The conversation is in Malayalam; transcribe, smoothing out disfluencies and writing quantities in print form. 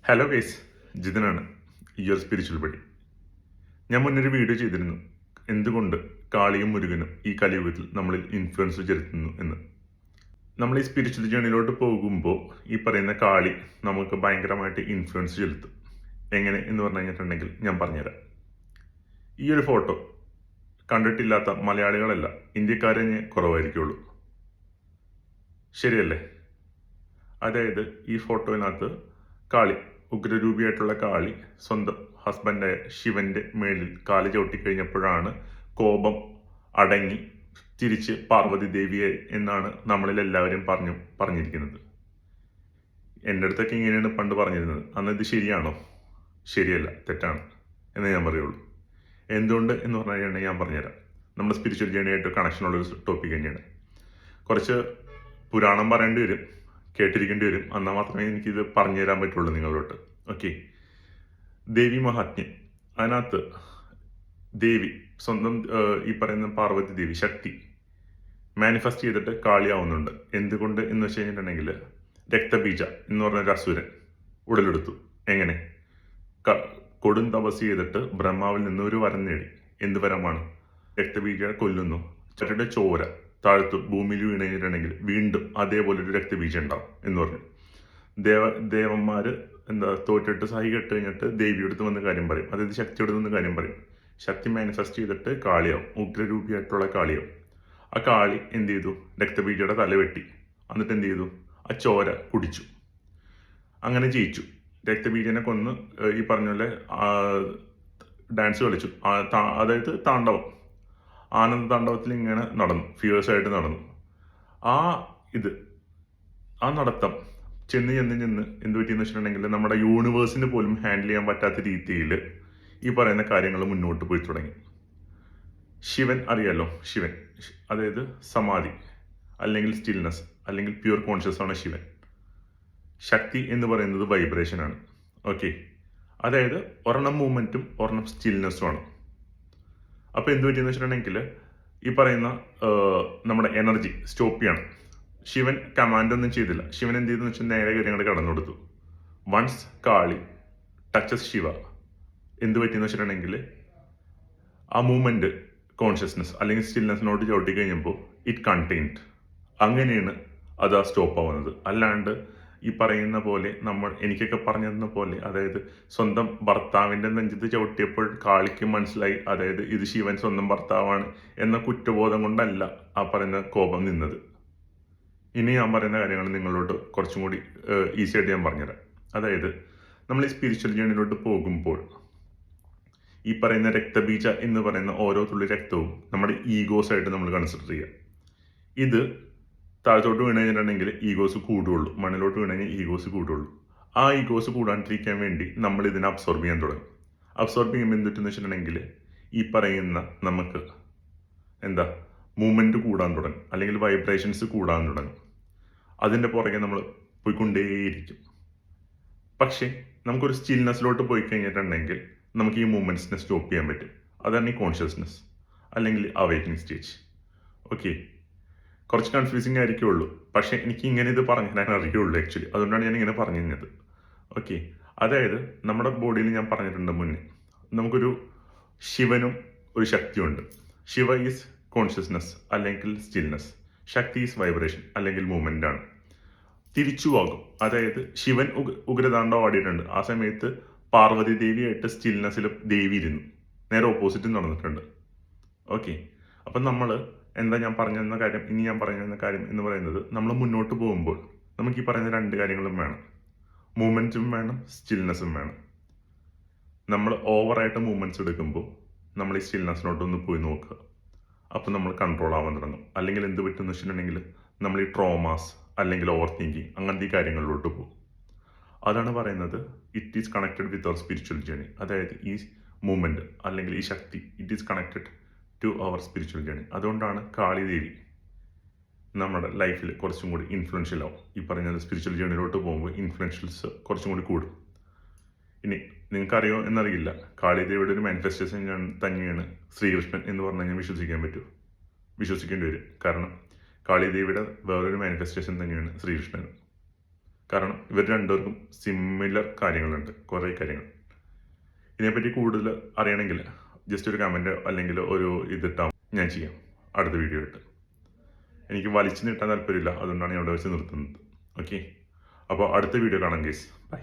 ഹലോ ഗൈസ്, ജിതനാണ് യുവർ സ്പിരിച്വൽ ബഡി. ഞാൻ മുന്നൊരു വീഡിയോ ചെയ്തിരുന്നു, എന്തുകൊണ്ട് കാളിയും മുരുകനും ഈ കലിയുഗത്തിൽ നമ്മളിൽ ഇൻഫ്ലുവൻസ് ചെലുത്തുന്നു എന്ന്. നമ്മൾ ഈ സ്പിരിച്വൽ ജേണിയിലോട്ട് പോകുമ്പോൾ ഈ പറയുന്ന കാളി നമുക്ക് ഭയങ്കരമായിട്ട് ഇൻഫ്ലുവൻസ് ചെലുത്തും. എങ്ങനെ എന്ന് പറഞ്ഞു കഴിഞ്ഞിട്ടുണ്ടെങ്കിൽ ഞാൻ പറഞ്ഞുതരാം. ഈ ഒരു ഫോട്ടോ കണ്ടിട്ടില്ലാത്ത മലയാളികളല്ല, ഇന്ത്യക്കാരെ കുറവായിരിക്കുള്ളൂ. ശരിയല്ലേ? അതായത് ഈ ഫോട്ടോയിനകത്ത് കാളി, ഉഗ്രരൂപിയായിട്ടുള്ള കാളി സ്വന്തം ഹസ്ബൻഡായ ശിവന്റെ മേളിൽ കാല് ചവിട്ടിക്കഴിഞ്ഞപ്പോഴാണ് കോപം അടങ്ങി തിരിച്ച് പാർവതി ദേവിയെ എന്നാണ് നമ്മളിൽ എല്ലാവരും പറഞ്ഞിരിക്കുന്നത്. എൻ്റെ അടുത്തൊക്കെ ഇങ്ങനെയാണ് പണ്ട് പറഞ്ഞിരുന്നത്. അന്ന് ഇത് ശരിയാണോ? ശരിയല്ല, തെറ്റാണ് എന്ന് ഞാൻ പറയുള്ളൂ. എന്തുകൊണ്ട് എന്ന് പറഞ്ഞു കഴിഞ്ഞാൽ ഞാൻ പറഞ്ഞുതരാം. നമ്മുടെ സ്പിരിച്വൽ ജേണിയായിട്ട് കണക്ഷനുള്ളൊരു ടോപ്പിക് തന്നെയാണ്. കുറച്ച് പുരാണം പറയേണ്ടി വരും, കേട്ടിരിക്കേണ്ടി വരും. എന്നാൽ മാത്രമേ എനിക്കിത് പറഞ്ഞു തരാൻ പറ്റുള്ളൂ നിങ്ങളോട്ട്. ഓക്കെ, ദേവി മഹാത്മ്യം. അതിനകത്ത് ദേവി സ്വന്തം ഈ പറയുന്ന പാർവതി ദേവി ശക്തി മാനിഫെസ്റ്റ് ചെയ്തിട്ട് കാളിയാവുന്നുണ്ട്. എന്തുകൊണ്ട് എന്ന് വെച്ച് കഴിഞ്ഞിട്ടുണ്ടെങ്കിൽ രക്തബീജ എന്ന് പറഞ്ഞൊരു അസുരൻ ഉടലെടുത്തു. എങ്ങനെ? കൊടും തപസ് ചെയ്തിട്ട് ബ്രഹ്മാവിൽ നിന്ന് ഒരു വരം നേടി. എന്ത് വരമാണ്? രക്തബീജ കൊല്ലുന്നു, ചേട്ടയുടെ ചോര താഴ്ത്തു ഭൂമിയിൽ വീണ് കഴിഞ്ഞിട്ടുണ്ടെങ്കിൽ വീണ്ടും അതേപോലെ ഒരു രക്തബീജം ഉണ്ടാവും എന്ന് പറഞ്ഞു. ദേവന്മാര് തോറ്റിട്ട് സഹി കെട്ട് കഴിഞ്ഞിട്ട് ദേവിയെടുത്ത് വന്ന് കാര്യം പറയും, അതായത് ശക്തിയോട് വന്ന് കാര്യം പറയും. ശക്തി മാനിഫെസ്റ്റ് ചെയ്തിട്ട് കാളിയാവും, ഉഗ്രരൂപിയായിട്ടുള്ള കാളിയാവും. ആ കാളി എന്ത് ചെയ്തു? രക്തബീജയുടെ തല വെട്ടി, എന്നിട്ട് എന്ത് ചെയ്തു? ആ ചോര കുടിച്ചു. അങ്ങനെ ജയിച്ചു. രക്തബീജനെ കൊന്ന് ഈ പറഞ്ഞ പോലെ ഡാൻസ് കളിച്ചു. അതായത് താണ്ഡവം, ആനന്ദ താണ്ഡവത്തിൽ ഇങ്ങനെ നടന്നു, ഫിയേഴ്സ് ആയിട്ട് നടന്നു. ആ നടത്തം ചെന്ന് എന്ത് പറ്റിയെന്ന് വെച്ചിട്ടുണ്ടെങ്കിൽ നമ്മുടെ യൂണിവേഴ്സിന് പോലും ഹാൻഡിൽ ചെയ്യാൻ പറ്റാത്ത രീതിയിൽ ഈ പറയുന്ന കാര്യങ്ങൾ മുന്നോട്ട് പോയി തുടങ്ങി. ശിവൻ അറിയാലോ, ശിവൻ അതായത് സമാധി അല്ലെങ്കിൽ സ്റ്റിൽനെസ് അല്ലെങ്കിൽ പ്യൂർ കോൺഷ്യസ് ആണ് ശിവൻ. ശക്തി എന്ന് പറയുന്നത് വൈബ്രേഷൻ ആണ്. ഓക്കെ, അതായത് ഒരെണ്ണം മൂവ്മെന്റും ഒരെണ്ണം സ്റ്റിൽനെസ്സും ആണ്. അപ്പൊ എന്ത് പറ്റിയെന്ന് വെച്ചിട്ടുണ്ടെങ്കിൽ ഈ പറയുന്ന നമ്മുടെ എനർജി സ്റ്റോപ്പ് ചെയ്യണം. ശിവൻ കമാൻഡ് ഒന്നും ചെയ്തില്ല. ശിവൻ എന്ത് ചെയ്തെന്ന് വെച്ചാൽ നേരെ കാര്യങ്ങൾ കടന്നു കൊടുത്തു. വൺസ് കാളി ടച്ചസ് ശിവ, എന്ത് പറ്റിയെന്ന് വെച്ചിട്ടുണ്ടെങ്കിൽ ആ മൂവ്മെന്റ് കോൺഷ്യസ്നെസ് അല്ലെങ്കിൽ സ്റ്റിൽനെസ്സിനോട് ചവിട്ടി കഴിഞ്ഞപ്പോൾ ഇറ്റ് കണ്ടെയ്ൻഡ്. അങ്ങനെയാണ് അത് ആ സ്റ്റോപ്പ് ആവുന്നത്. അല്ലാണ്ട് ഈ പറയുന്ന പോലെ എനിക്കൊക്കെ പറഞ്ഞു തന്ന പോലെ, അതായത് സ്വന്തം ഭർത്താവിന്റെ നെഞ്ചത്ത് ചവിട്ടിയപ്പോൾ കാളിക്ക് മനസ്സിലായി, അതായത് ഇത് ശിവൻ സ്വന്തം ഭർത്താവാണ് എന്ന കുറ്റബോധം കൊണ്ടല്ല ആ പറയുന്ന കോപം നിന്നത്. ഇനി ഞാൻ പറയുന്ന കാര്യങ്ങൾ നിങ്ങളോട് കുറച്ചും കൂടി ഈസി ആയിട്ട് ഞാൻ പറഞ്ഞുതരാം. അതായത് നമ്മൾ ഈ സ്പിരിച്വൽ ജേണിയിലോട്ട് പോകുമ്പോൾ ഈ പറയുന്ന രക്തബീജ എന്ന് പറയുന്ന ഓരോ തുള്ളി രക്തവും നമ്മുടെ ഈഗോസ് ആയിട്ട് നമ്മൾ കൺസിഡർ ചെയ്യുക. ഇത് താഴത്തോട്ട് വീണ് കഴിഞ്ഞിട്ടുണ്ടെങ്കിൽ ഈഗോസ് കൂടുള്ളൂ, മണ്ണിലോട്ട് വീണ് കഴിഞ്ഞാൽ ഈഗോസ് കൂടുള്ളൂ. ആ ഈഗോസ് കൂടാണ്ടിരിക്കാൻ വേണ്ടി നമ്മൾ ഇതിനെ അബ്സോർബ് ചെയ്യാൻ തുടങ്ങും. അബ്സോർബ് ചെയ്യുമ്പോൾ എന്തെന്ന് വെച്ചിട്ടുണ്ടെങ്കിൽ ഈ പറയുന്ന നമുക്ക് മൂവ്മെന്റ് കൂടാൻ തുടങ്ങും, അല്ലെങ്കിൽ വൈബ്രേഷൻസ് കൂടാൻ തുടങ്ങും. അതിൻ്റെ പുറകെ നമ്മൾ പോയിക്കൊണ്ടേയിരിക്കും. പക്ഷേ നമുക്കൊരു സ്റ്റിൽനെസ്സിലോട്ട് പോയി കഴിഞ്ഞിട്ടുണ്ടെങ്കിൽ നമുക്ക് ഈ മൂവ്മെന്റ്സിനെ സ്റ്റോപ്പ് ചെയ്യാൻ പറ്റും. അതാണ് ഈ കോൺഷ്യസ്നെസ് അല്ലെങ്കിൽ അവേക്കിംഗ് സ്റ്റേജ്. ഓക്കെ, കുറച്ച് കൺഫ്യൂസിങ് ആയിരിക്കുള്ളൂ, പക്ഷേ എനിക്ക് ഇങ്ങനെ ഇത് പറഞ്ഞു തരാൻ അറിയുള്ളൂ ആക്ച്വലി. അതുകൊണ്ടാണ് ഞാൻ ഇങ്ങനെ പറഞ്ഞു തന്നത്. ഓക്കെ, അതായത് നമ്മുടെ ബോഡിയിൽ ഞാൻ പറഞ്ഞിട്ടുണ്ട് മുന്നേ, നമുക്കൊരു ശിവനും ഒരു ശക്തിയുണ്ട്. ശിവ ഈസ് കോൺഷ്യസ്നെസ് അല്ലെങ്കിൽ സ്റ്റിൽനെസ്, ശക്തി ഈസ് വൈബ്രേഷൻ അല്ലെങ്കിൽ മൂവ്മെന്റ് ആണ്. തിരിച്ചുവാകും. അതായത് ശിവൻ ഉഗ്രതാണ്ഡവം ആടിയിട്ടുണ്ട്. ആ സമയത്ത് പാർവതി ദേവിയായിട്ട് സ്റ്റിൽനെസ്സിൽ ദേവി ഇരുന്നു. നേരെ ഓപ്പോസിറ്റ് നടന്നിട്ടുണ്ട്. ഓക്കെ, അപ്പം നമ്മൾ ഞാൻ പറഞ്ഞു തന്ന കാര്യം, ഇനി ഞാൻ പറഞ്ഞു തന്ന കാര്യം എന്ന് പറയുന്നത്, നമ്മൾ മുന്നോട്ട് പോകുമ്പോൾ നമുക്ക് ഈ പറയുന്ന രണ്ട് കാര്യങ്ങളും വേണം. മൂവ്മെന്റ്സും വേണം, സ്റ്റിൽനെസ്സും വേണം. നമ്മൾ ഓവറായിട്ട് മൂവ്മെന്റ്സ് എടുക്കുമ്പോൾ നമ്മൾ ഈ സ്റ്റിൽനെസ്സിനോട്ടൊന്ന് പോയി നോക്കുക. അപ്പം നമ്മൾ കൺട്രോൾ ആവാൻ തുടങ്ങും. അല്ലെങ്കിൽ എന്ത് പറ്റുമെന്ന് വെച്ചിട്ടുണ്ടെങ്കിൽ നമ്മൾ ഈ ട്രോമാസ് അല്ലെങ്കിൽ ഓവർ തിങ്കിങ് അങ്ങനത്തെ കാര്യങ്ങളിലോട്ട് പോകും. അതാണ് പറയുന്നത്, it is connected with our spiritual journey. അതായത് ഈ മൂവ്മെന്റ് അല്ലെങ്കിൽ ഈ ശക്തി, it is connected to our spiritual journey. അതുകൊണ്ടാണ് കാളിദേവി നമ്മുടെ ലൈഫിൽ കുറച്ചും കൂടി ഇൻഫ്ലുവൻഷ്യൽ ആവും. ഈ പറയുന്നത് സ്പിരിച്വൽ ജേണിയിലോട്ട് പോകുമ്പോൾ ഇൻഫ്ലുവൻഷ്യൽസ് കുറച്ചും കൂടി കൂടും. ഇനി നിങ്ങൾക്കറിയോ എന്നറിയില്ല, കാളിദേവിയുടെ ഒരു മാനിഫെസ്റ്റേഷൻ തന്നെയാണ് ശ്രീകൃഷ്ണൻ എന്ന് പറഞ്ഞു കഴിഞ്ഞാൽ വിശ്വസിക്കേണ്ടി വരും. കാരണം കാളിദേവിയുടെ വേറൊരു മാനിഫെസ്റ്റേഷൻ തന്നെയാണ് ശ്രീകൃഷ്ണൻ. കാരണം ഇവർ രണ്ടുപേർക്കും സിമിലർ കാര്യങ്ങളുണ്ട്, കുറേ കാര്യങ്ങൾ. ഇതിനെപ്പറ്റി കൂടുതൽ അറിയണമെങ്കിൽ ജസ്റ്റ് ഒരു കമൻറ്റ് അല്ലെങ്കിൽ ഒരു ഇതിട്ടാൽ ഞാൻ ചെയ്യാം അടുത്ത വീഡിയോ ഇട്ട്. എനിക്ക് വലിച്ചു നീട്ടാൻ താല്പര്യമില്ല, അതുകൊണ്ടാണ് ഞാൻ ഇവിടെ വെച്ച് നിർത്തുന്നത്. ഓക്കെ, അപ്പോൾ അടുത്ത വീഡിയോ കാണാം ഗൈസ്. ബൈ.